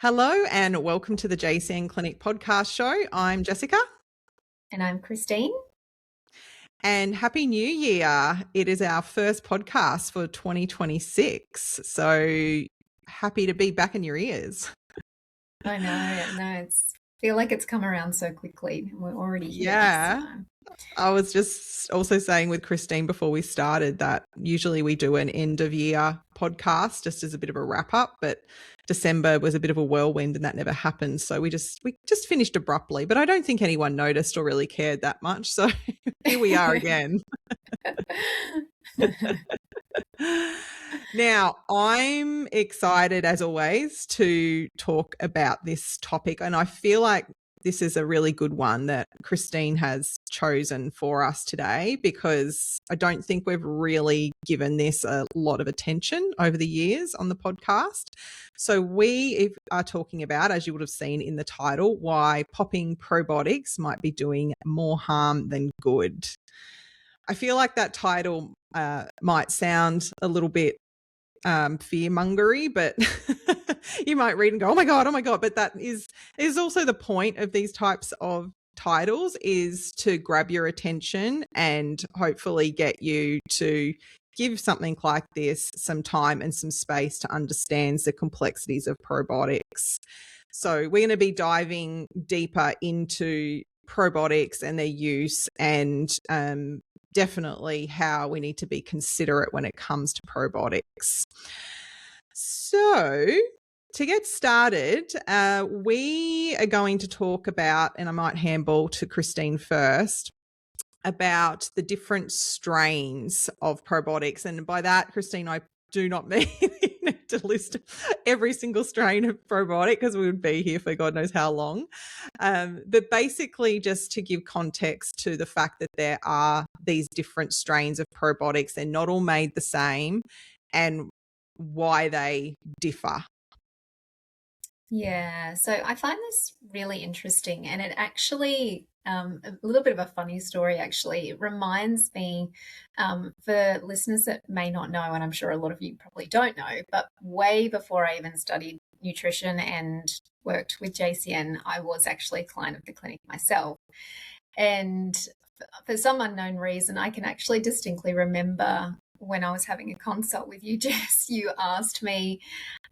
Hello and welcome to the JCN Clinic Podcast show. I'm Jessica. And I'm Christine. And Happy New Year. It is our first podcast for 2026. So happy to be back in your ears. I know. Feel like it's come around so quickly. We're already here. Yeah. So. I was just also saying with Christine before we started that usually we do an end of year podcast just as a bit of a wrap up, but December was a bit of a whirlwind and that never happened. So we just finished abruptly, but I don't think anyone noticed or really cared that much. So here we are again. Now, I'm excited as always to talk about this topic, and I feel like this is a really good one that Christine has chosen for us today because I don't think we've really given this a lot of attention over the years on the podcast. So we are talking about, as you would have seen in the title, why popping probiotics might be doing more harm than good. I feel like that title might sound a little bit fear-mongery, but you might read and go, oh my God. But that is also the point of these types of titles, is to grab your attention and hopefully get you to give something like this some time and some space to understand the complexities of probiotics. So we're going to be diving deeper into probiotics and their use and definitely how we need to be considerate when it comes to probiotics. So to get started, we are going to talk about, and I might handball to Christine first, about the different strains of probiotics. And by that, Christine, I do not mean to list every single strain of probiotic because we would be here for God knows how long. But basically just to give context to the fact that there are these different strains of probiotics. They're not all made the same and why they differ. Yeah, so I find this really interesting, and it actually a little bit of a funny story actually. It reminds me, for listeners that may not know, and I'm sure a lot of you probably don't know, but way before I even studied nutrition and worked with JCN, I was actually a client of the clinic myself. And for some unknown reason, I can actually distinctly remember when I was having a consult with you, Jess, you asked me,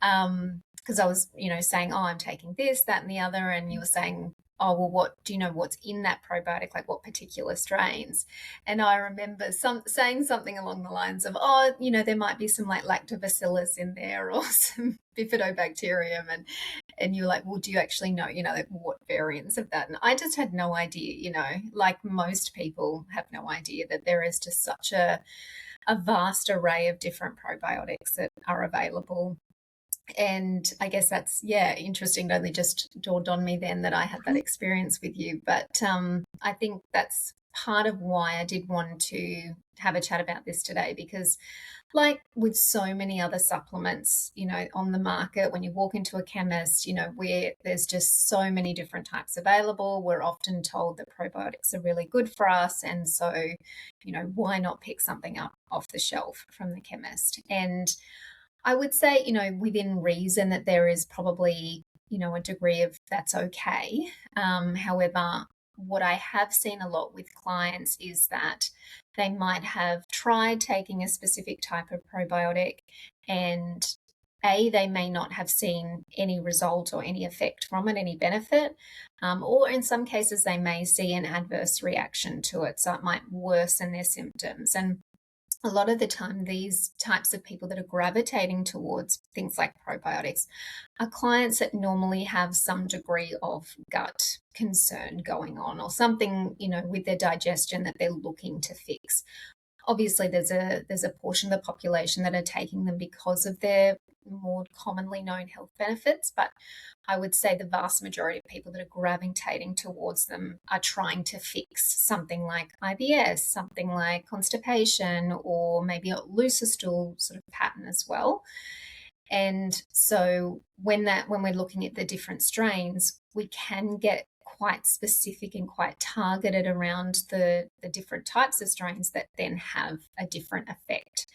because I was, saying, oh, I'm taking this, that, and the other. And you were saying, oh, well, what do you know what's in that probiotic, like what particular strains? And I remember saying something along the lines of, oh, there might be some like lactobacillus in there or some bifidobacterium. And you're like, well, do you actually know, like what variants of that? And I just had no idea, like most people have no idea that there is just such a vast array of different probiotics that are available. And I guess that's, interesting. It only just dawned on me then that I had that experience with you. But I think that's part of why I did want to have a chat about this today, because like with so many other supplements, on the market, when you walk into a chemist, where there's just so many different types available, we're often told that probiotics are really good for us. And so, why not pick something up off the shelf from the chemist? And I would say, within reason that there is probably, a degree of that's okay. However, what I have seen a lot with clients is that they might have tried taking a specific type of probiotic and they may not have seen any result or any effect from it, any benefit, or in some cases they may see an adverse reaction to it. So it might worsen their symptoms. And a lot of the time, these types of people that are gravitating towards things like probiotics are clients that normally have some degree of gut concern going on or something, with their digestion that they're looking to fix. Obviously, there's a portion of the population that are taking them because of their more commonly known health benefits, but I would say the vast majority of people that are gravitating towards them are trying to fix something like IBS, something like constipation, or maybe a looser stool sort of pattern as well. And so when we're looking at the different strains, we can get quite specific and quite targeted around the different types of strains that then have a different effect.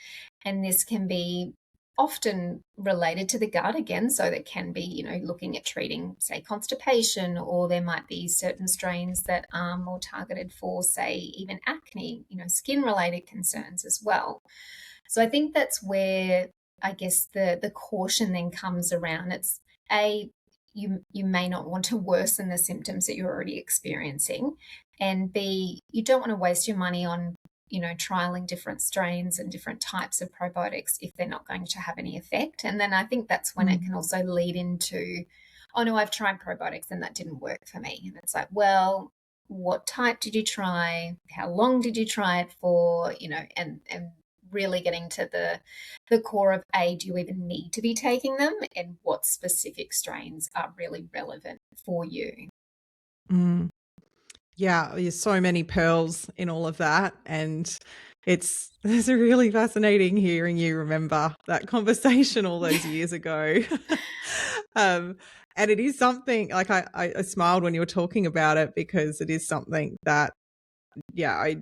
And this can be often related to the gut again. So that can be, looking at treating, say, constipation, or there might be certain strains that are more targeted for, say, even acne, skin related concerns as well. So I think that's where I guess the caution then comes around. It's you may not want to worsen the symptoms that you're already experiencing, and B, you don't want to waste your money on trialing different strains and different types of probiotics if they're not going to have any effect. And then I think that's when it can also lead into, oh no, I've tried probiotics and that didn't work for me. And it's like, well, what type did you try? How long did you try it for? And really getting to the core of, do you even need to be taking them, and what specific strains are really relevant for you? Yeah, there's so many pearls in all of that, and it's really fascinating hearing you remember that conversation all those years ago. And it is something, like, I smiled when you were talking about it, because it is something that I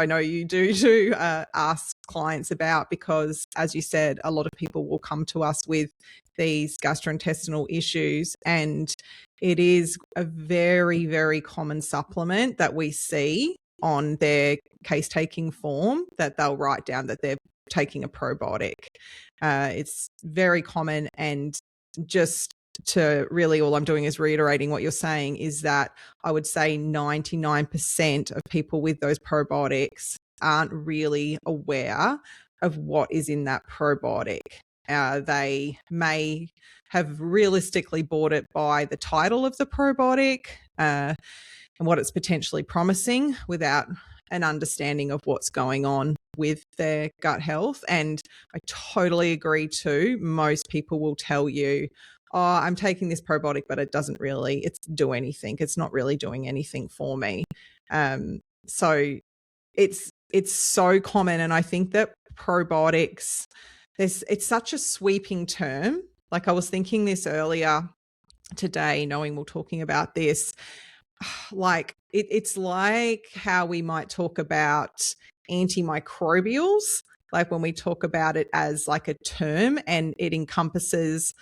know you do ask clients about, because, as you said, a lot of people will come to us with these gastrointestinal issues, and it is a very, very common supplement that we see on their case taking form that they'll write down that they're taking a probiotic. It's very common, and just to really, all I'm doing is reiterating what you're saying, is that I would say 99% of people with those probiotics aren't really aware of what is in that probiotic. They may have realistically bought it by the title of the probiotic and what it's potentially promising, without an understanding of what's going on with their gut health. And I totally agree too. Most people will tell you, oh, I'm taking this probiotic, but it doesn't really do anything. It's not really doing anything for me. So it's so common. And I think that probiotics, it's such a sweeping term. Like, I was thinking this earlier today, knowing we're talking about this, like it's like how we might talk about antimicrobials, like when we talk about it as like a term, and it encompasses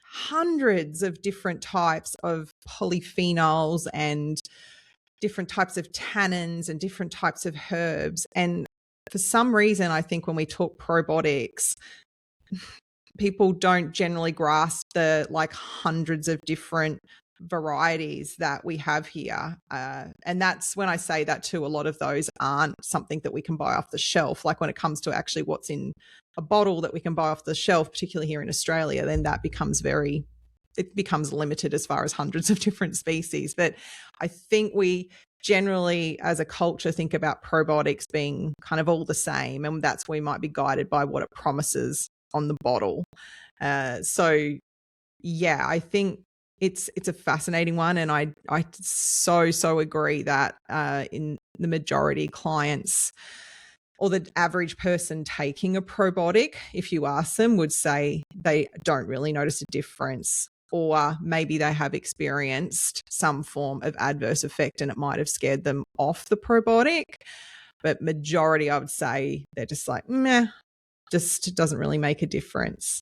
hundreds of different types of polyphenols and different types of tannins and different types of herbs. And for some reason, I think when we talk probiotics, people don't generally grasp the like hundreds of different varieties that we have here. And that's when I say that too, a lot of those aren't something that we can buy off the shelf. Like when it comes to actually what's in a bottle that we can buy off the shelf, particularly here in Australia, then that becomes limited as far as hundreds of different species. But I think we generally, as a culture, think about probiotics being kind of all the same. And that's where we might be guided by what it promises on the bottle. So yeah, I think it's a fascinating one, and I so agree that in the majority clients, or the average person taking a probiotic, if you ask them, would say they don't really notice a difference, or maybe they have experienced some form of adverse effect and it might have scared them off the probiotic. But majority, I would say, they're just like, meh, just doesn't really make a difference.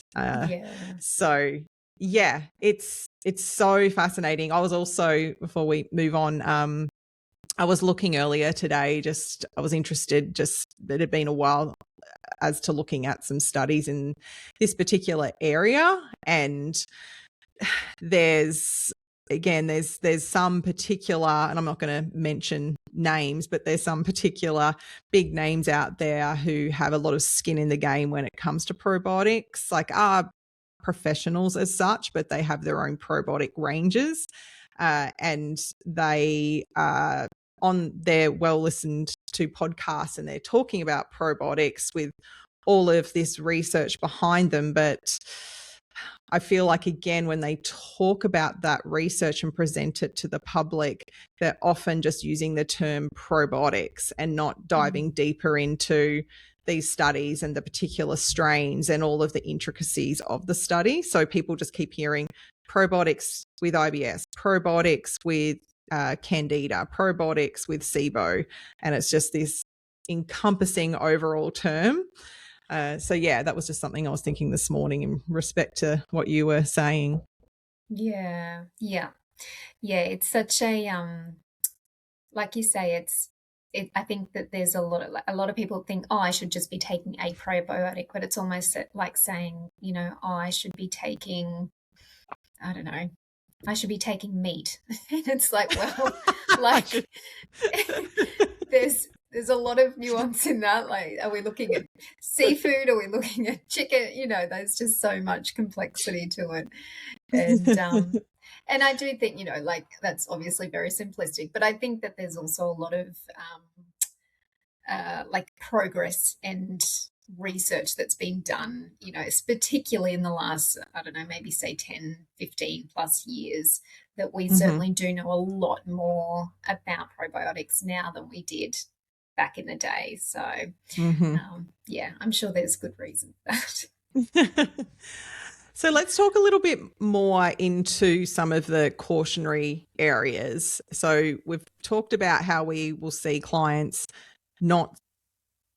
So yeah, it's so fascinating. I was also, before we move on, I was looking earlier today, I was interested, just that it had been a while, as to looking at some studies in this particular area. And there's some particular, and I'm not going to mention names, but there's some particular big names out there who have a lot of skin in the game when it comes to probiotics, like are professionals as such, but they have their own probiotic ranges, and they are on their well-listened to podcasts, and they're talking about probiotics with all of this research behind them. But I feel like, again, when they talk about that research and present it to the public, they're often just using the term probiotics and not diving deeper into these studies and the particular strains and all of the intricacies of the study. So people just keep hearing probiotics with IBS, probiotics with Candida, probiotics with SIBO, and it's just this encompassing overall term. So yeah, that was just something I was thinking this morning in respect to what you were saying. Yeah. It's such a like you say, I think that there's a lot of people think, oh, I should just be taking a probiotic, but it's almost like saying, oh, I should be taking, I don't know, I should be taking meat. And it's like, well, like there's a lot of nuance in that. Like, are we looking at seafood? Are we looking at chicken? There's just so much complexity to it. And I do think, like that's obviously very simplistic, but I think that there's also a lot of like progress and research that's been done, particularly in the last, I don't know, maybe say 10, 15 plus years, that we certainly do know a lot more about probiotics now than we did back in the day. So, I'm sure there's good reason for that. So let's talk a little bit more into some of the cautionary areas. So we've talked about how we will see clients not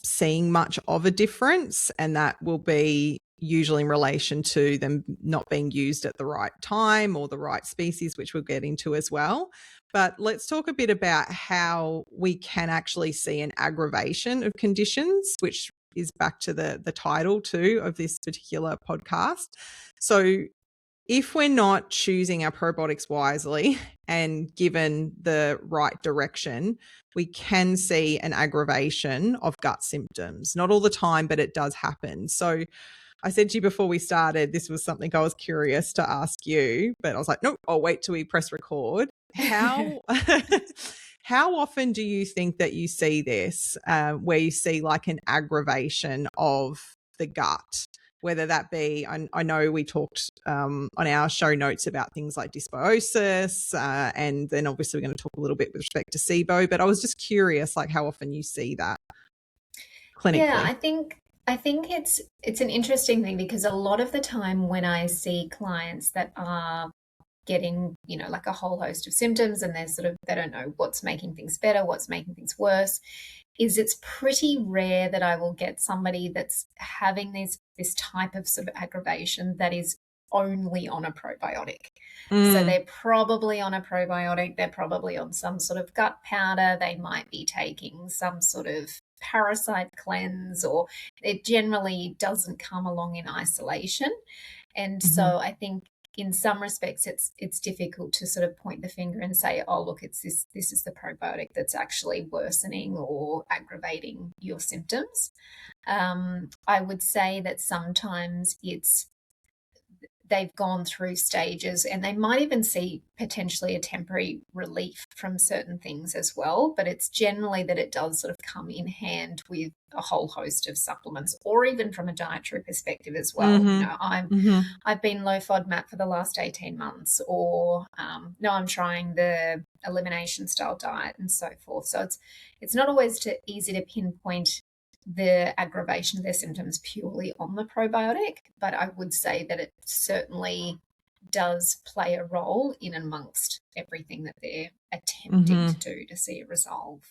seeing much of a difference, and that will be usually in relation to them not being used at the right time or the right species, which we'll get into as well. But let's talk a bit about how we can actually see an aggravation of conditions, which is back to the title too of this particular podcast. So if we're not choosing our probiotics wisely and given the right direction, we can see an aggravation of gut symptoms. Not all the time, but it does happen. So I said to you before we started, this was something I was curious to ask you, but I was like, nope, I'll wait till we press record. How often do you think that you see this, where you see like an aggravation of the gut? Whether that be, I know we talked on our show notes about things like dysbiosis, and then obviously we're going to talk a little bit with respect to SIBO, but I was just curious, like how often you see that clinically. Yeah, I think it's an interesting thing, because a lot of the time when I see clients that are getting, like a whole host of symptoms, and they don't know what's making things better, what's making things worse, it's pretty rare that I will get somebody that's having this type of sort of aggravation that is only on a probiotic. So they're probably on a probiotic, they're probably on some sort of gut powder, they might be taking some sort of parasite cleanse, or it generally doesn't come along in isolation. And so I think in some respects, it's difficult to sort of point the finger and say, oh, look, this is the probiotic that's actually worsening or aggravating your symptoms. I would say that sometimes they've gone through stages, and they might even see potentially a temporary relief from certain things as well. But it's generally that it does sort of come in hand with a whole host of supplements, or even from a dietary perspective as well. I've been low FODMAP for the last 18 months, or no, I'm trying the elimination style diet and so forth. So it's not always easy to pinpoint the aggravation of their symptoms purely on the probiotic, but I would say that it certainly does play a role in amongst everything that they're attempting to do to see it resolve.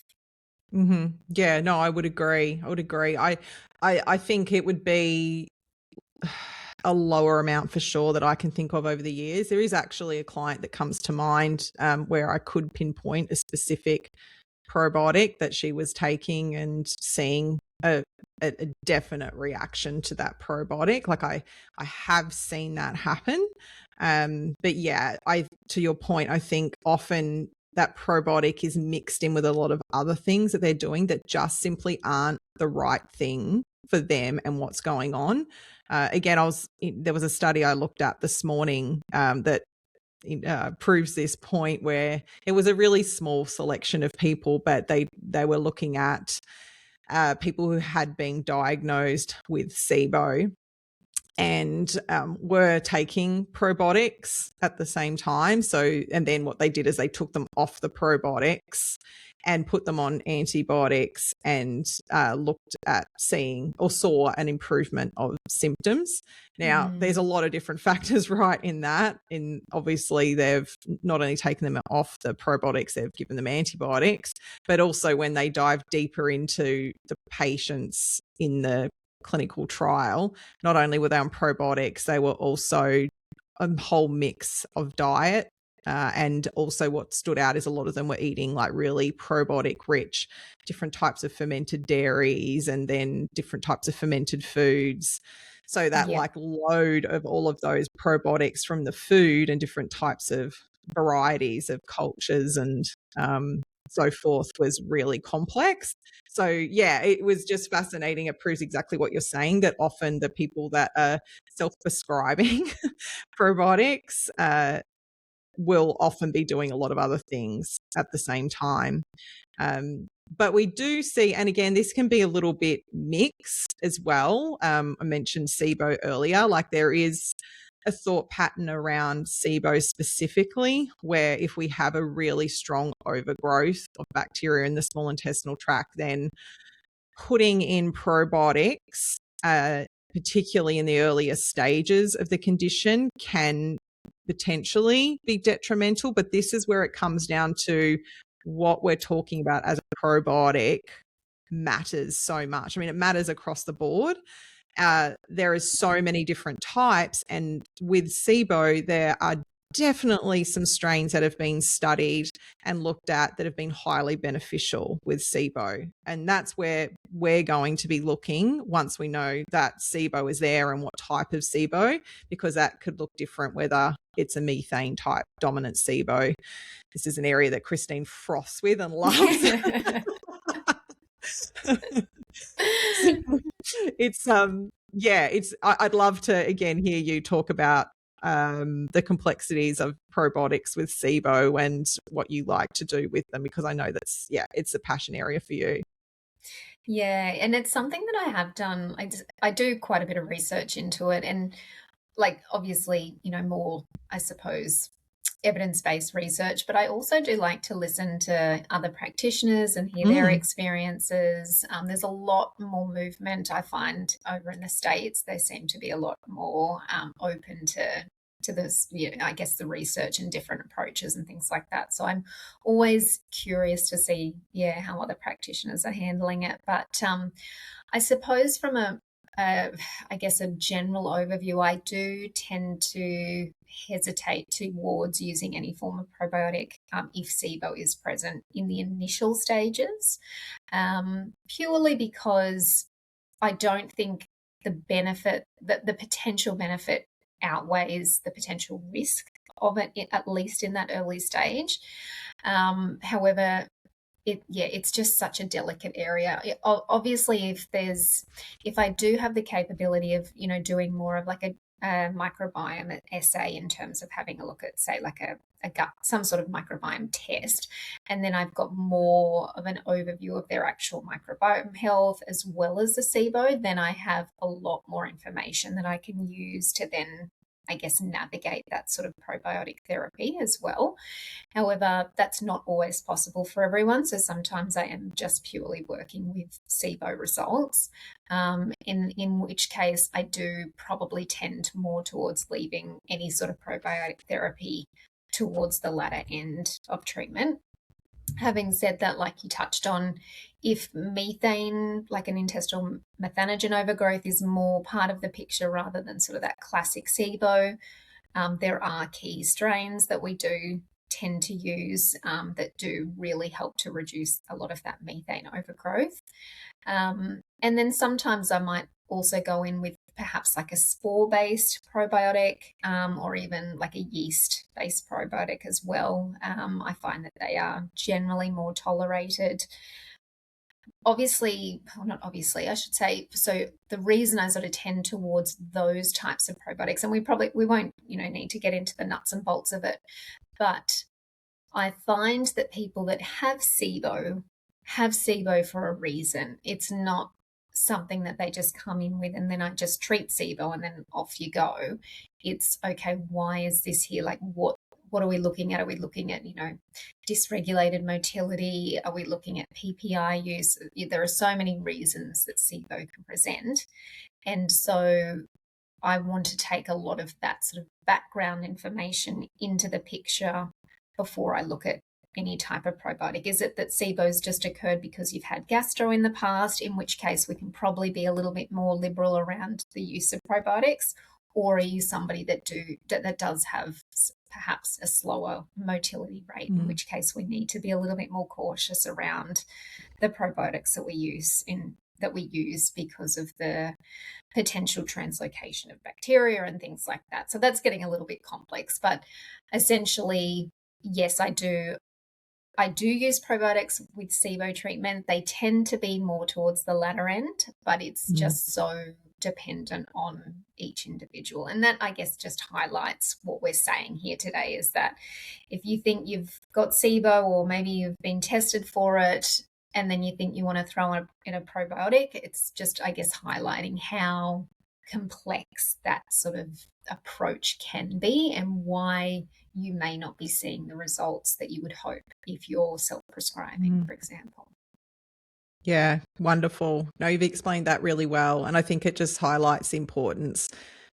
Yeah, no, I would agree. I think it would be a lower amount for sure that I can think of over the years. There is actually a client that comes to mind where I could pinpoint a specific probiotic that she was taking and seeing a definite reaction to that probiotic. Like I have seen that happen. But yeah, to your point, I think often that probiotic is mixed in with a lot of other things that they're doing that just simply aren't the right thing for them and what's going on. Again, there was a study I looked at this morning that proves this point, where it was a really small selection of people, but they were looking at people who had been diagnosed with SIBO and were taking probiotics at the same time. So, and then what they did is they took them off the probiotics and put them on antibiotics, and looked at saw an improvement of symptoms. Now, there's a lot of different factors right in that. Obviously, they've not only taken them off the probiotics, they've given them antibiotics, but also when they dive deeper into the patients in the clinical trial, not only were they on probiotics, they were also a whole mix of diet. And also what stood out is a lot of them were eating like really probiotic rich, different types of fermented dairies and then different types of fermented foods. So that like load of all of those probiotics from the food and different types of varieties of cultures and so forth was really complex. So yeah, it was just fascinating. It proves exactly what you're saying, that often the people that are self-prescribing probiotics will often be doing a lot of other things at the same time. But we do see, and again, this can be a little bit mixed as well. I mentioned SIBO earlier, like there is a thought pattern around SIBO specifically, where if we have a really strong overgrowth of bacteria in the small intestinal tract, then putting in probiotics, particularly in the earlier stages of the condition, can potentially be detrimental. But this is where it comes down to what we're talking about as a probiotic matters so much. I mean, it matters across the board. There is so many different types, and with SIBO, there are definitely some strains that have been studied and looked at that have been highly beneficial with SIBO. And that's where we're going to be looking once we know that SIBO is there and what type of SIBO, because that could look different whether it's a methane type dominant SIBO. This is an area that Christine froths with and loves. I'd love to again hear you talk about the complexities of probiotics with SIBO and what you like to do with them, because I know it's a passion area for you. Yeah, and it's something that I have done. I do quite a bit of research into it, and like obviously, more, I suppose, evidence-based research, but I also do like to listen to other practitioners and hear their experiences. There's a lot more movement, I find, over in the States. They seem to be a lot more open to this, I guess, the research and different approaches and things like that. So I'm always curious to see, how other practitioners are handling it. But I suppose from I guess a general overview, I do tend to hesitate towards using any form of probiotic if SIBO is present in the initial stages, purely because I don't think the potential benefit outweighs the potential risk of it, at least in that early stage. However, it's just such a delicate area. Obviously, if I do have the capability of, doing more of like a microbiome assay in terms of having a look at, say, like a gut, some sort of microbiome test, and then I've got more of an overview of their actual microbiome health as well as the SIBO, then I have a lot more information that I can use to then, I guess, navigate that sort of probiotic therapy as well. However, that's not always possible for everyone. So sometimes I am just purely working with SIBO results, in which case I do probably tend more towards leaving any sort of probiotic therapy towards the latter end of treatment. Having said that, like you touched on, if methane, like an intestinal methanogen overgrowth, is more part of the picture rather than sort of that classic SIBO, there are key strains that we do tend to use that do really help to reduce a lot of that methane overgrowth. And then sometimes I might also go in with perhaps like a spore-based probiotic, or even like a yeast-based probiotic as well. I find that they are generally more tolerated. Obviously, well, not obviously, I should say. So the reason I sort of tend towards those types of probiotics, and we won't, need to get into the nuts and bolts of it, but I find that people that have SIBO for a reason. It's not something that they just come in with and then I just treat SIBO and then off you go. It's okay, why is this here? Like what are we looking at? Are we looking at, dysregulated motility? Are we looking at PPI use? There are so many reasons that SIBO can present. And so I want to take a lot of that sort of background information into the picture before I look at any type of probiotic? Is it that SIBO's just occurred because you've had gastro in the past, in which case we can probably be a little bit more liberal around the use of probiotics? Or are you somebody that does have perhaps a slower motility rate, in which case we need to be a little bit more cautious around the probiotics that we use because of the potential translocation of bacteria and things like that. So that's getting a little bit complex, but essentially, yes, I do use probiotics with SIBO treatment. They tend to be more towards the latter end, but it's just so dependent on each individual. And that, I guess, just highlights what we're saying here today, is that if you think you've got SIBO, or maybe you've been tested for it, and then you think you want to throw in a probiotic, it's just, I guess, highlighting how complex that sort of approach can be and why you may not be seeing the results that you would hope if you're self-prescribing, for example. Yeah, wonderful. No, you've explained that really well. And I think it just highlights the importance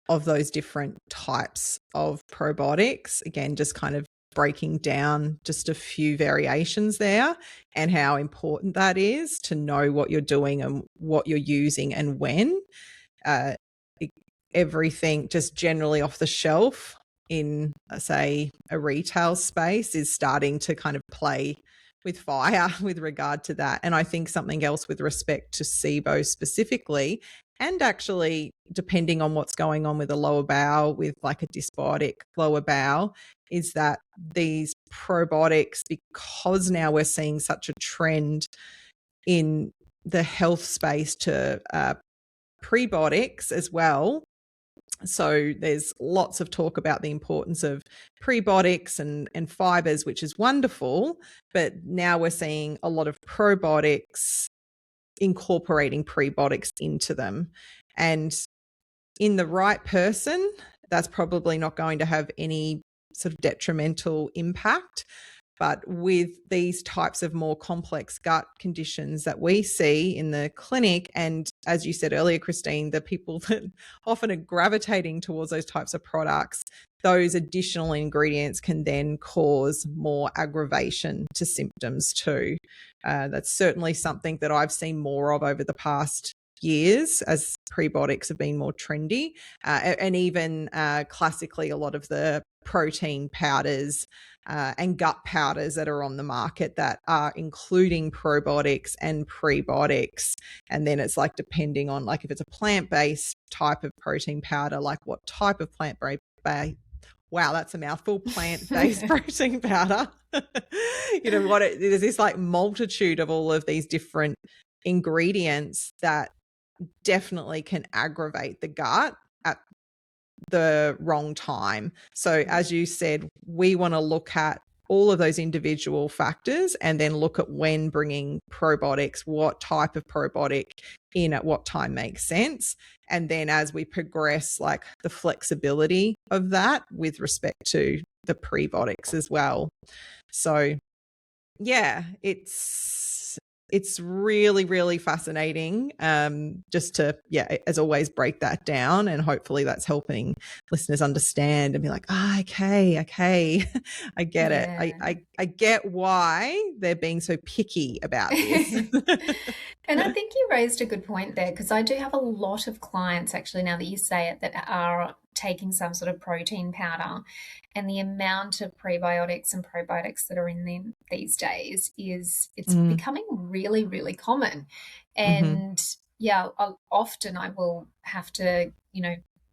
of those different types of probiotics. Again, just kind of breaking down just a few variations there and how important that is to know what you're doing and what you're using and when. Everything just generally off the shelf in, say, a retail space is starting to kind of play with fire with regard to that. And I think something else with respect to SIBO specifically, and actually depending on what's going on with the lower bowel, with like a dysbiotic lower bowel, is that these probiotics, because now we're seeing such a trend in the health space to prebiotics as well. So there's lots of talk about the importance of prebiotics and fibers, which is wonderful. But now we're seeing a lot of probiotics incorporating prebiotics into them. And in the right person, that's probably not going to have any sort of detrimental impact. But with these types of more complex gut conditions that we see in the clinic, and as you said earlier, Christine, the people that often are gravitating towards those types of products, those additional ingredients can then cause more aggravation to symptoms too. That's certainly something that I've seen more of over the past years as prebiotics have been more trendy, and even classically a lot of the protein powders and gut powders that are on the market that are including probiotics and prebiotics. And then it's like depending on, like, if it's a plant-based type of protein powder, like what type of plant-based, wow, that's a mouthful, plant-based protein powder. There's this like multitude of all of these different ingredients that definitely can aggravate the gut at the wrong time. So as you said, we want to look at all of those individual factors and then look at when bringing probiotics, what type of probiotic in at what time makes sense. And then as we progress, like the flexibility of that with respect to the prebiotics as well. So yeah, it's really, really fascinating just to, as always, break that down. And hopefully that's helping listeners understand and be like, okay, I get it. I get why they're being so picky about this. And I think you raised a good point there, because I do have a lot of clients, actually, now that you say it, that are taking some sort of protein powder, and the amount of prebiotics and probiotics that are in them these days it's becoming really, really common. And often I will have to,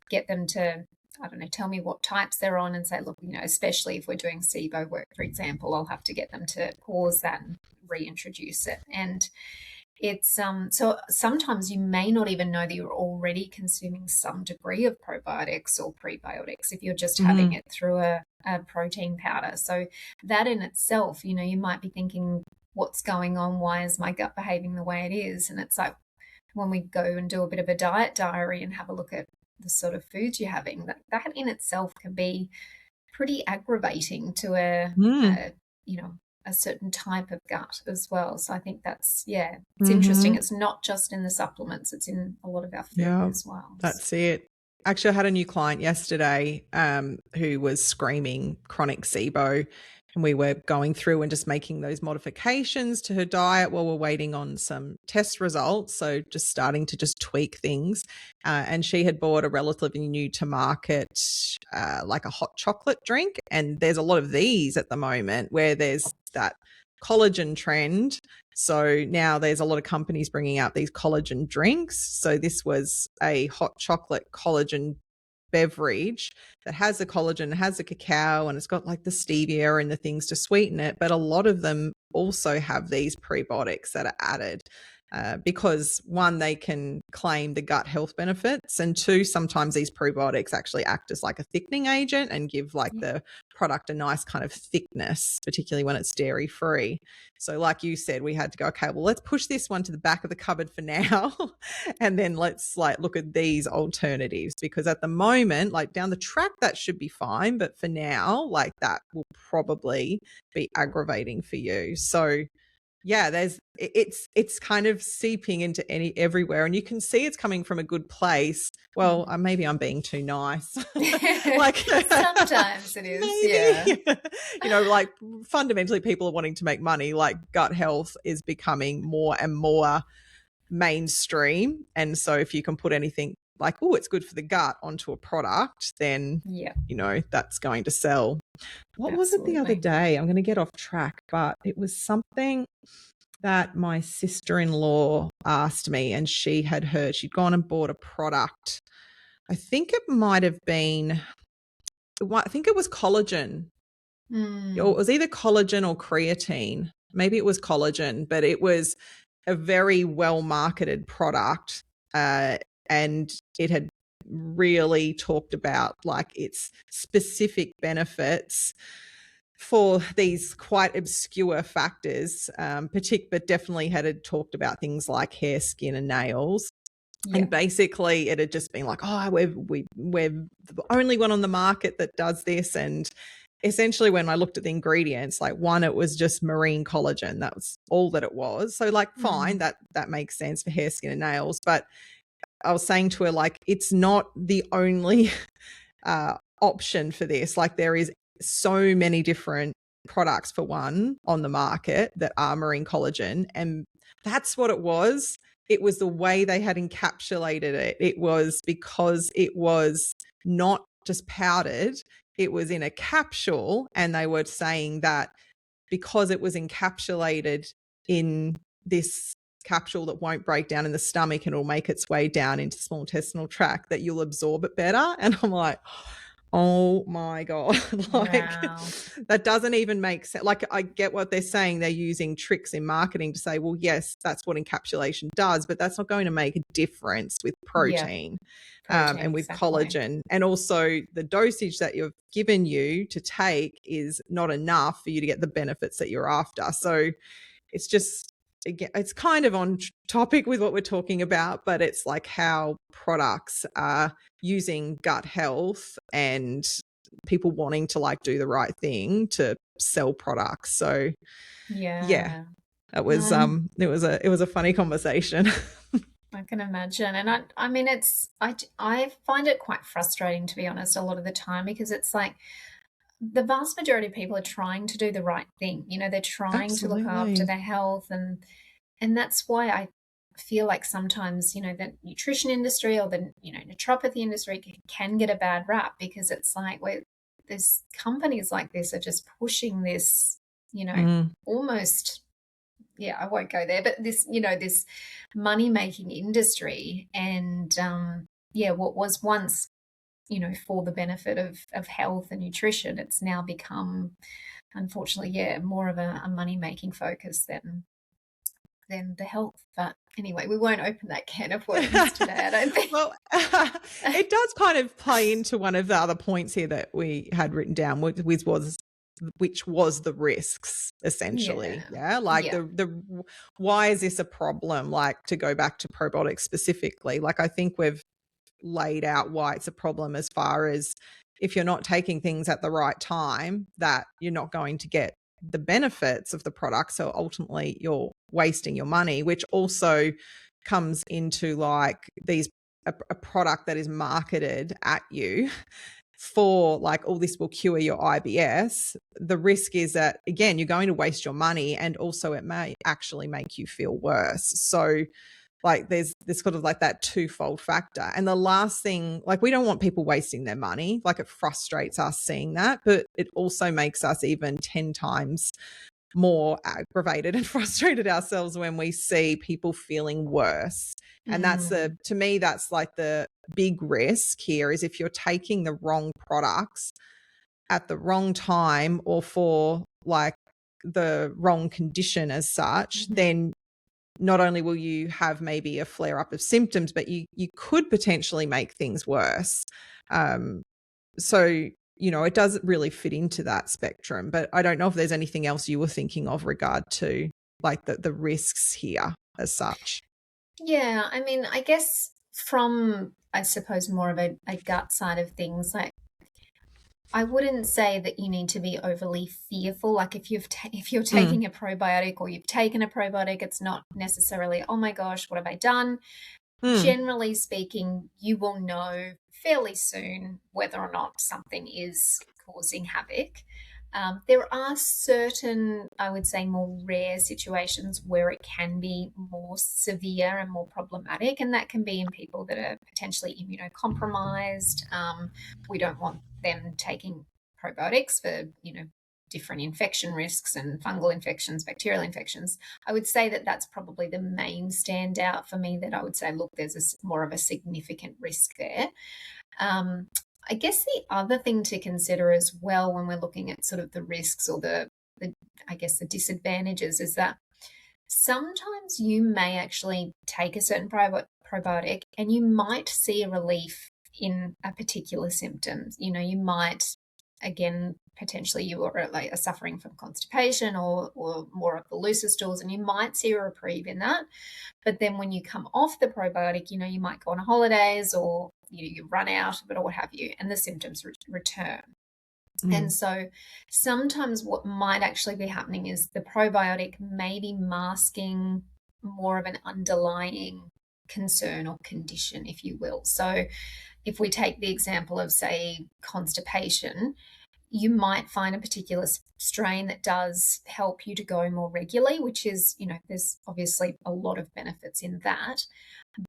get them to, I don't know, tell me what types they're on and say, look, especially if we're doing SIBO work, for example, I'll have to get them to pause that and reintroduce it. And it's so sometimes you may not even know that you're already consuming some degree of probiotics or prebiotics if you're just having it through a protein powder. So that in itself, you might be thinking, what's going on? Why is my gut behaving the way it is? And it's like, when we go and do a bit of a diet diary and have a look at the sort of foods you're having, that in itself can be pretty aggravating to a certain type of gut as well. So I think that's, it's interesting. It's not just in the supplements, it's in a lot of our food as well. That's it. actually, I had a new client yesterday who was screaming chronic SIBO, and we were going through and just making those modifications to her diet while we're waiting on some test results. So just starting to just tweak things. And she had bought a relatively new to market, like a hot chocolate drink. And there's a lot of these at the moment where there's that collagen trend. So now there's a lot of companies bringing out these collagen drinks. So this was a hot chocolate collagen beverage that has the collagen, has the cacao, and it's got like the stevia and the things to sweeten it. But a lot of them also have these prebiotics that are added. Because one, they can claim the gut health benefits, and two, sometimes these probiotics actually act as like a thickening agent and give like the product a nice kind of thickness, particularly when it's dairy free. So like you said, we had to go, okay, well, let's push this one to the back of the cupboard for now. And then let's like look at these alternatives, because at the moment, like down the track, that should be fine. But for now, like that will probably be aggravating for you. So yeah, it's kind of seeping into everywhere, and you can see it's coming from a good place. Well, maybe I'm being too nice. Like sometimes it is, maybe. Yeah. Like fundamentally people are wanting to make money. Like gut health is becoming more and more mainstream, and so if you can put anything like, oh, it's good for the gut onto a product, then that's going to sell. What was it the other day? I'm going to get off track, but it was something that my sister-in-law asked me, and she had heard, she'd gone and bought a product. I think it might have been, I think it was collagen. It was either collagen or creatine. Maybe it was collagen, but it was a very well-marketed product, and it had really talked about like its specific benefits for these quite obscure factors, but definitely had talked about things like hair, skin, and nails. Yeah. And basically it had just been like, oh, we're the only one on the market that does this. And essentially when I looked at the ingredients, like one, it was just marine collagen. That was all that it was. So like, fine, that makes sense for hair, skin, and nails. But I was saying to her, like, it's not the only option for this. Like there is so many different products for one on the market that are marine collagen, and that's what it was. It was the way they had encapsulated it. It was because it was not just powdered, it was in a capsule, and they were saying that because it was encapsulated in this capsule that won't break down in the stomach and it'll make its way down into the small intestinal tract, that you'll absorb it better. And I'm like, oh my God, like that doesn't even make sense. Like I get what they're saying. They're using tricks in marketing to say, well, yes, that's what encapsulation does, but that's not going to make a difference with protein, and with collagen. And also the dosage that you've given you to take is not enough for you to get the benefits that you're after. So it's just, again, it's kind of on topic with what we're talking about, but it's like how products are using gut health and people wanting to like do the right thing to sell products. So yeah, it was it was a funny conversation. I can imagine. And I mean, I find it quite frustrating, to be honest, a lot of the time, because it's like the vast majority of people are trying to do the right thing. They're trying to look after their health, and that's why I feel like sometimes, the nutrition industry or the, naturopathy industry can get a bad rap, because it's like there's companies like this are just pushing this, almost, I won't go there, but this, this money-making industry, and what was once, for the benefit of health and nutrition, it's now become, unfortunately, more of a money-making focus than the health. But anyway, we won't open that can of worms today, I don't think. Well, it does kind of play into one of the other points here that we had written down, which was the risks, essentially. The why is this a problem? Like, to go back to probiotics specifically, like I think we've laid out why it's a problem, as far as if you're not taking things at the right time, that you're not going to get the benefits of the product. So ultimately you're wasting your money, which also comes into like these a product that is marketed at you for like, oh, this will cure your IBS, the risk is that, again, you're going to waste your money, and also it may actually make you feel worse. So like there's sort of like that twofold factor. And the last thing, like, we don't want people wasting their money. Like, it frustrates us seeing that, but it also makes us even 10 times more aggravated and frustrated ourselves when we see people feeling worse. And that's to me, that's like the big risk here, is if you're taking the wrong products at the wrong time or for like the wrong condition as such, then not only will you have maybe a flare up of symptoms, but you could potentially make things worse. So, it doesn't really fit into that spectrum, but I don't know if there's anything else you were thinking of regard to like the risks here as such. Yeah, I mean, I guess from, I suppose, more of a gut side of things, like, I wouldn't say that you need to be overly fearful. Like, if you're taking a probiotic, or you've taken a probiotic, it's not necessarily, oh my gosh, what have I done? Generally speaking, you will know fairly soon whether or not something is causing havoc. There are certain, I would say, more rare situations where it can be more severe and more problematic, and that can be in people that are potentially immunocompromised. We don't want them taking probiotics for, different infection risks and fungal infections, bacterial infections. I would say that that's probably the main standout for me, that I would say, look, there's more of a significant risk there. I guess the other thing to consider as well when we're looking at sort of the risks, or the I guess the disadvantages, is that sometimes you may actually take a certain probiotic and you might see a relief in a particular symptom. You might, again, potentially you are suffering from constipation or more of the looser stools, and you might see a reprieve in that. But then when you come off the probiotic, you might go on holidays, or you run out of it, or what have you, and the symptoms return. And so sometimes what might actually be happening is the probiotic may be masking more of an underlying concern or condition, if you will. So if we take the example of, say, constipation, you might find a particular strain that does help you to go more regularly, which is, there's obviously a lot of benefits in that.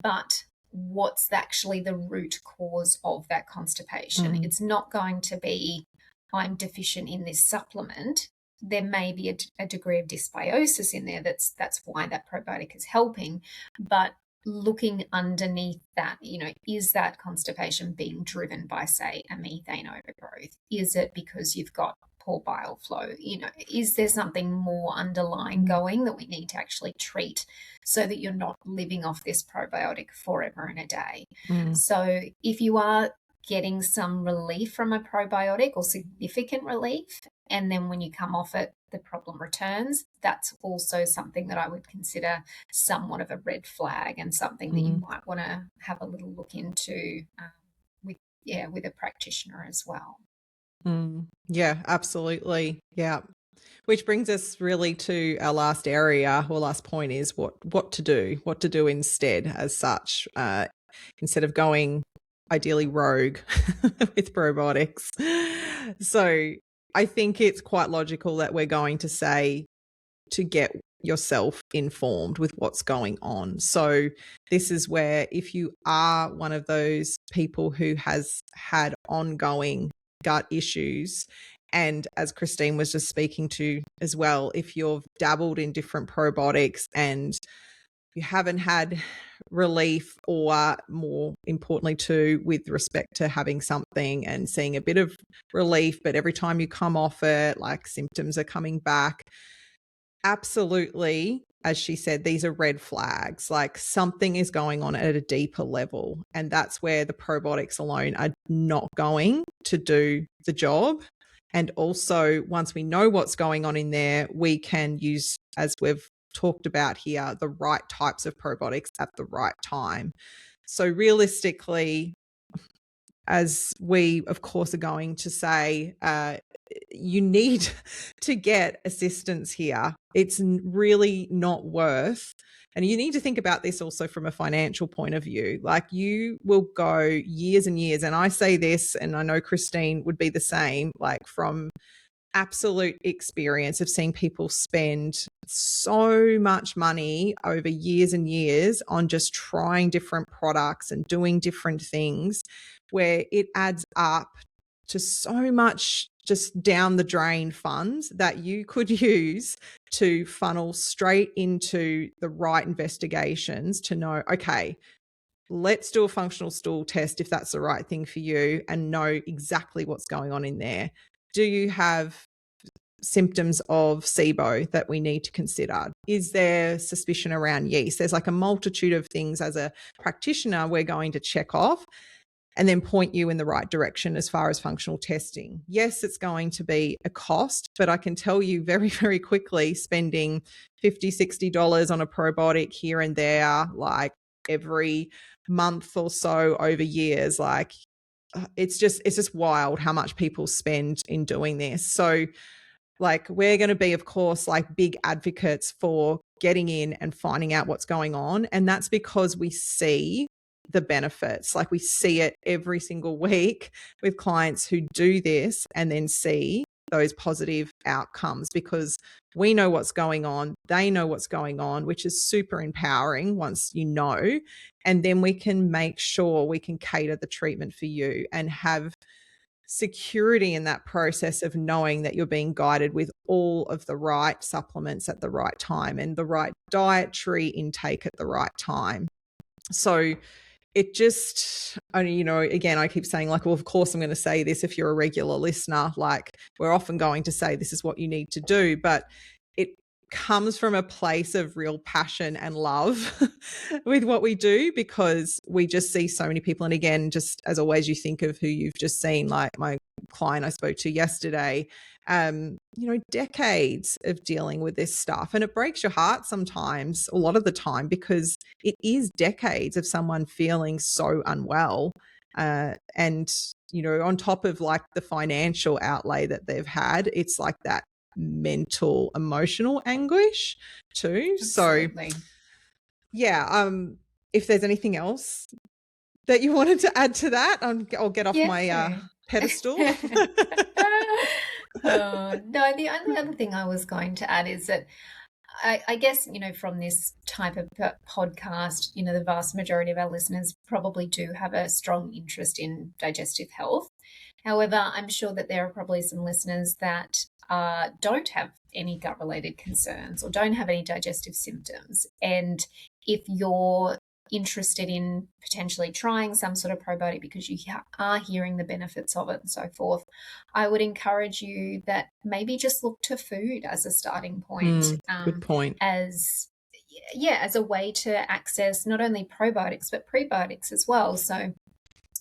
But what's actually the root cause of that constipation? It's not going to be, I'm deficient in this supplement. There may be a degree of dysbiosis in there. That's why that probiotic is helping. But looking underneath that, is that constipation being driven by, say, a methane overgrowth? Is it because you've got poor bile flow? Is there something more underlying going that we need to actually treat, so that you're not living off this probiotic forever and a day? So if you are getting some relief from a probiotic, or significant relief, and then when you come off it, the problem returns, that's also something that I would consider somewhat of a red flag, and something that you might want to have a little look into with a practitioner as well. Yeah, absolutely. Yeah. Which brings us really to our last area, or last point, is what to do instead as such, instead of going ideally rogue with probiotics. So I think it's quite logical that we're going to say to get yourself informed with what's going on. So this is where, if you are one of those people who has had ongoing gut issues, and as Christine was just speaking to as well, if you've dabbled in different probiotics and you haven't had relief, or more importantly too, with respect to having something and seeing a bit of relief, but every time you come off it, like, symptoms are coming back, absolutely, as she said, these are red flags. Like, something is going on at a deeper level, and that's where the probiotics alone are not going to do the job. And also, once we know what's going on in there, we can use, as we've talked about here, the right types of probiotics at the right time. So realistically, as we of course are going to say, you need to get assistance here. It's really not worth. And you need to think about this also from a financial point of view. Like, you will go years and years. And I say this, and I know Christine would be the same, like from absolute experience of seeing people spend so much money over years and years on just trying different products and doing different things, where it adds up to so much just down the drain funds that you could use to funnel straight into the right investigations to know, okay, let's do a functional stool test if that's the right thing for you, and know exactly what's going on in there. Do you have symptoms of SIBO that we need to consider? Is there suspicion around yeast? There's like a multitude of things as a practitioner we're going to check off and then point you in the right direction as far as functional testing. Yes, it's going to be a cost, but I can tell you very, very quickly, spending $50, $60 on a probiotic here and there, like every month or so over years, like it's just wild how much people spend in doing this. So like, we're going to be, of course, like big advocates for getting in and finding out what's going on. And that's because we see the benefits. Like, we see it every single week with clients who do this and then see those positive outcomes, because we know what's going on. They know what's going on, which is super empowering once you know. And then we can make sure we can cater the treatment for you and have security in that process of knowing that you're being guided with all of the right supplements at the right time and the right dietary intake at the right time. So it just, you know, again, I keep saying, like, well, of course I'm going to say this if you're a regular listener, like, we're often going to say this is what you need to do, but it comes from a place of real passion and love with what we do, because we just see so many people. And again, just as always, you think of who you've just seen, like my client I spoke to yesterday, you know, decades of dealing with this stuff. And it breaks your heart sometimes, a lot of the time, because it is decades of someone feeling so unwell. And, you know, on top of like the financial outlay that they've had, it's like that mental, emotional anguish too. Absolutely. So yeah, if there's anything else that you wanted to add to that, I'll get off my pedestal. No, the only other thing I was going to add is that I guess, you know, from this type of podcast, you know, the vast majority of our listeners probably do have a strong interest in digestive health. However, I'm sure that there are probably some listeners that don't have any gut-related concerns or don't have any digestive symptoms. And if you're interested in potentially trying some sort of probiotic because you are hearing the benefits of it and so forth, I would encourage you that maybe just look to food as a starting point. Good point. As a way to access not only probiotics but prebiotics as well. So,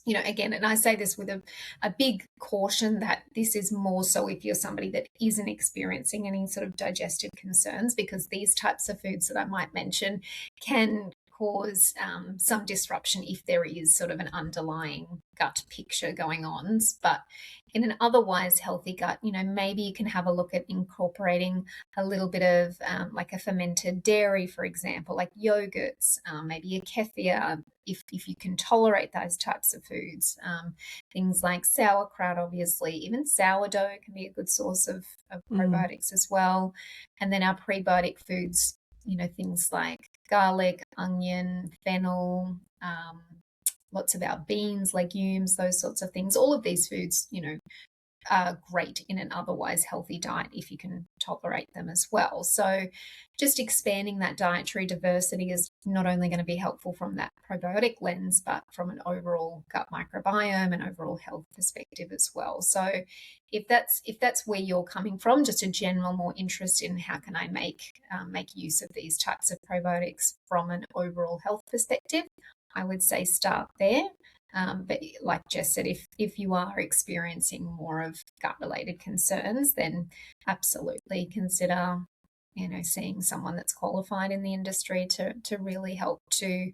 you know, again, and I say this with a big caution that this is more so if you're somebody that isn't experiencing any sort of digestive concerns, because these types of foods that I might mention can cause some disruption if there is sort of an underlying gut picture going on. But in an otherwise healthy gut, you know, maybe you can have a look at incorporating a little bit of like a fermented dairy, for example, like yogurts, maybe a kefir, if you can tolerate those types of foods. Things like sauerkraut, obviously, even sourdough can be a good source of probiotics as well. And then our prebiotic foods, you know, things like garlic, onion, fennel, lots of our beans, legumes, those sorts of things. All of these foods, you know, are great in an otherwise healthy diet if you can tolerate them as well. So just expanding that dietary diversity is not only going to be helpful from that probiotic lens, but from an overall gut microbiome and overall health perspective as well. So if that's where you're coming from, just a general more interest in how can I make use of these types of probiotics from an overall health perspective, I would say start there. But like Jess said, if you are experiencing more of gut-related concerns, then absolutely consider, you know, seeing someone that's qualified in the industry to really help to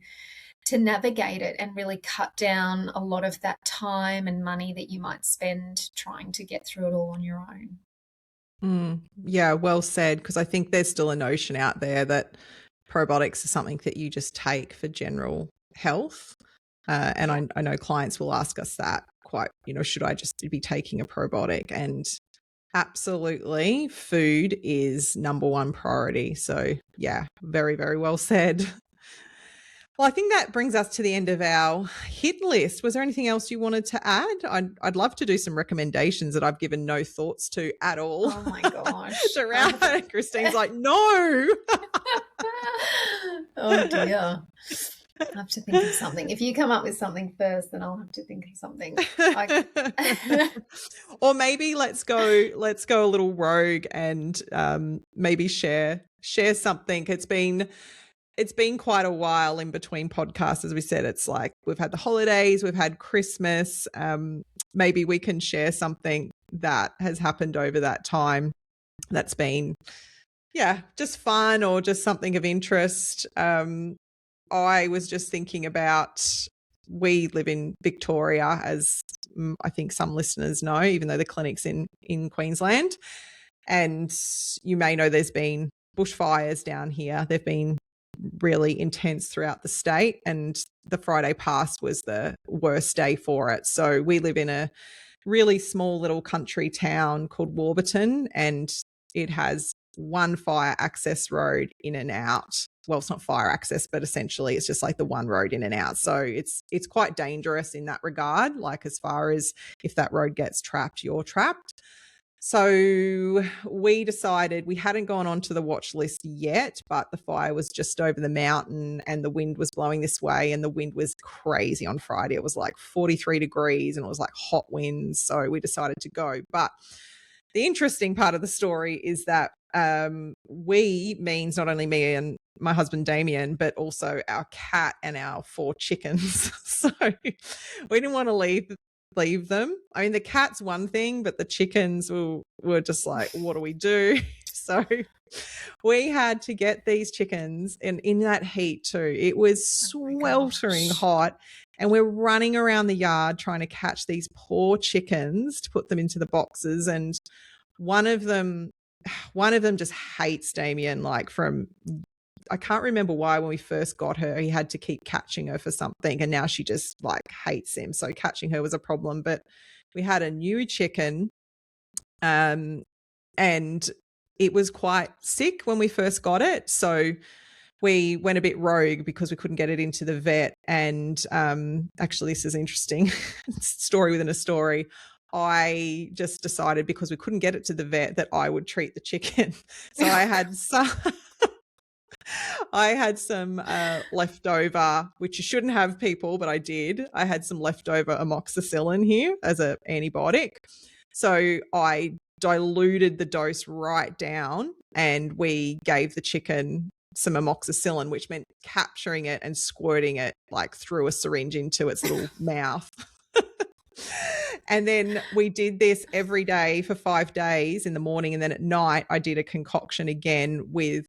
navigate it and really cut down a lot of that time and money that you might spend trying to get through it all on your own. Yeah, well said, because I think there's still a notion out there that probiotics is something that you just take for general health. And I know clients will ask us that quite, should I just be taking a probiotic? And absolutely, food is number one priority. So yeah, very, very well said. Well, I think that brings us to the end of our hit list. Was there anything else you wanted to add? I'd love to do some recommendations that I've given no thoughts to at all. Oh my gosh. Christine's like, no. Oh dear. I'll have to think of something. If you come up with something first, then I'll have to think of something. Or maybe let's go a little rogue and maybe share something. It's been quite a while in between podcasts. As we said, it's like we've had the holidays, we've had Christmas. Maybe we can share something that has happened over that time that's been, just fun or just something of interest. I was just thinking about, we live in Victoria, as I think some listeners know, even though the clinic's in Queensland. And you may know there's been bushfires down here. They've been really intense throughout the state, and the Friday past was the worst day for it. So we live in a really small little country town called Warburton, and it has one fire access road in and out. Well, it's not fire access, but essentially it's just like the one road in and out. So it's quite dangerous in that regard, like as far as if that road gets trapped, you're trapped. So we decided, we hadn't gone onto the watch list yet, but the fire was just over the mountain and the wind was blowing this way, and the wind was crazy on Friday. It was like 43 degrees and it was like hot winds. So we decided to go. But the interesting part of the story is that we means not only me and my husband Damien, but also our cat and our 4 chickens. So we didn't want to leave them. I mean, the cat's one thing, but the chickens were just like, what do we do? So we had to get these chickens, and in that heat too, it was sweltering hot, and we're running around the yard trying to catch these poor chickens to put them into the boxes. And one of them just hates Damien, like from, I can't remember why when we first got her, he had to keep catching her for something, and now she just like hates him. So catching her was a problem. But we had a new chicken, and it was quite sick when we first got it. So we went a bit rogue because we couldn't get it into the vet. And actually, this is interesting story within a story. I just decided, because we couldn't get it to the vet, that I would treat the chicken. So I had some leftover, which you shouldn't have, people, but I did. I had some leftover amoxicillin here as an antibiotic. So I diluted the dose right down, and we gave the chicken some amoxicillin, which meant capturing it and squirting it like through a syringe into its little mouth. And then we did this every day for 5 days in the morning. And then at night, I did a concoction again with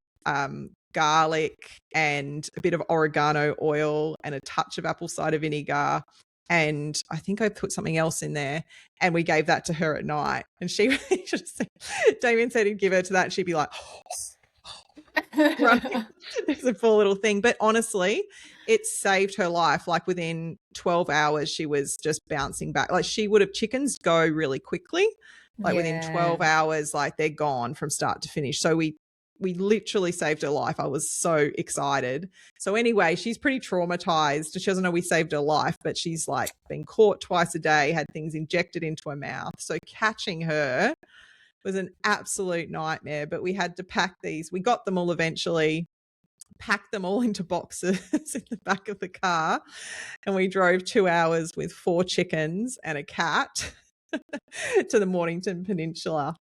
garlic and a bit of oregano oil and a touch of apple cider vinegar. And I think I put something else in there, and we gave that to her at night. And she just, Damien said he'd give her to that, and she'd be like, running. It's a poor little thing. But honestly, it saved her life. Like within 12 hours, she was just bouncing back. Like chickens go really quickly. Like within 12 hours, like they're gone from start to finish. So we literally saved her life. I was so excited. So anyway, she's pretty traumatized. She doesn't know we saved her life, but she's like been caught twice a day, had things injected into her mouth. So catching her was an absolute nightmare, but we had to pack these. We got them all eventually, packed them all into boxes in the back of the car, and we drove 2 hours with 4 chickens and a cat to the Mornington Peninsula.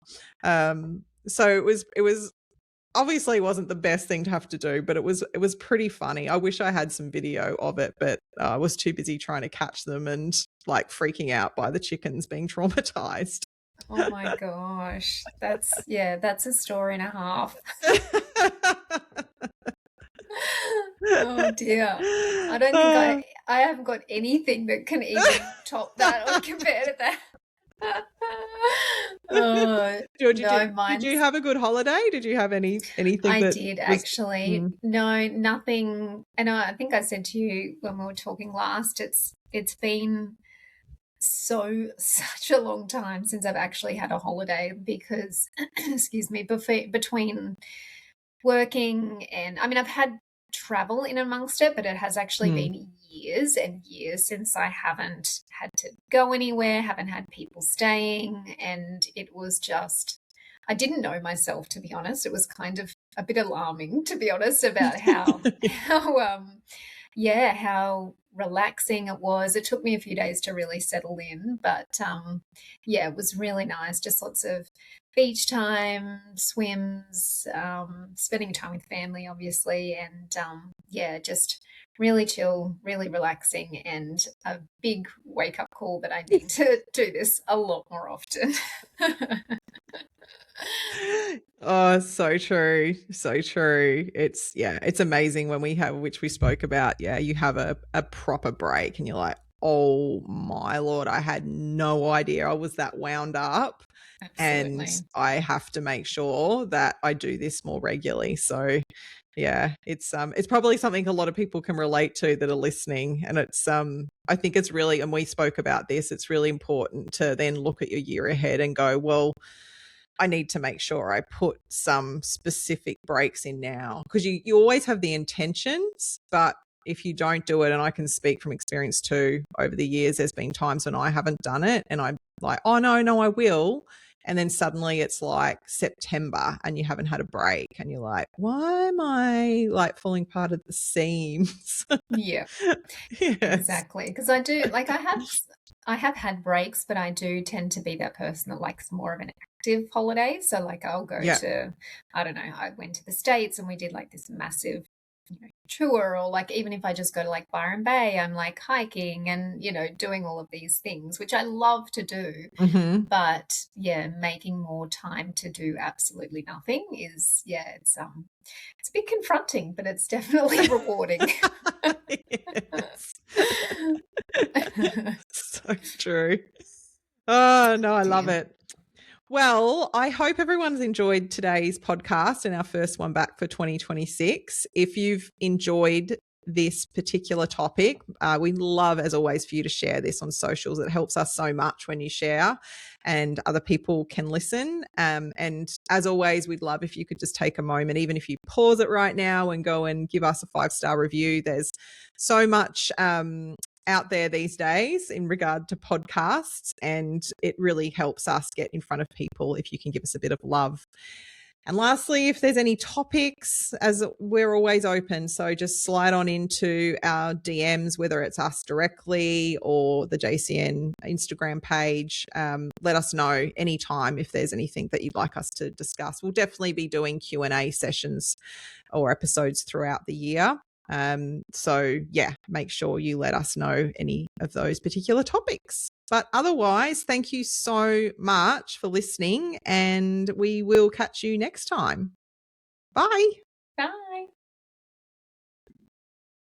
So it was obviously wasn't the best thing to have to do, but it was pretty funny. I wish I had some video of it, but I was too busy trying to catch them and like freaking out by the chickens being traumatized. Oh my gosh. That's a story and a half. Oh dear. I don't think I haven't got anything that can even top that or compare to that. Oh, Did no, you have a good holiday? Did you have anything I that did was actually. No, nothing. And I think I said to you when we were talking last, it's been such a long time since I've actually had a holiday because, excuse me, between working and I mean, I've had travel in amongst it, but it has actually been years and years since I haven't had to go anywhere, haven't had people staying, and it was just I didn't know myself, to be honest. It was kind of a bit alarming, to be honest, about how relaxing it was. It took me a few days to really settle in, but yeah, it was really nice. Just lots of beach time, swims, spending time with family, obviously, and yeah, just really chill, really relaxing, and a big wake up call that I need to do this a lot more often. Oh, so true. So true. It's amazing when we have, which we spoke about. Yeah, you have a proper break and you're like, oh my Lord, I had no idea I was that wound up. Absolutely. And I have to make sure that I do this more regularly. So yeah, it's probably something a lot of people can relate to that are listening. And I think it's really, and we spoke about this, it's really important to then look at your year ahead and go, well, I need to make sure I put some specific breaks in now, because you always have the intentions, but if you don't do it, and I can speak from experience too, over the years, there's been times when I haven't done it and I'm like, oh no, I will. And then suddenly it's like September and you haven't had a break and you're like, why am I like falling apart at the seams? Yeah, Yes. exactly. Because I do, like, I have had breaks, but I do tend to be that person that likes more of an active holiday. So like I'll go to, I don't know, I went to the States and we did like this massive, tour, or like even if I just go to like Byron Bay, I'm like hiking and, doing all of these things, which I love to do. Mm-hmm. But yeah, making more time to do absolutely nothing is, it's a bit confronting, but it's definitely rewarding. So true. Oh, no, I love it. Well, I hope everyone's enjoyed today's podcast and our first one back for 2026. If you've enjoyed this particular topic, we'd love, as always, for you to share this on socials. It helps us so much when you share and other people can listen. And as always, we'd love if you could just take a moment, even if you pause it right now and go and give us a 5-star review. There's so much out there these days in regard to podcasts, and it really helps us get in front of people if you can give us a bit of love. And lastly, if there's any topics, as we're always open, so just slide on into our DMs, whether it's us directly or the JCN Instagram page. Let us know anytime if there's anything that you'd like us to discuss. We'll definitely be doing Q&A sessions or episodes throughout the year. So yeah, make sure you let us know any of those particular topics. But otherwise, thank you so much for listening, and we will catch you next time. Bye. Bye.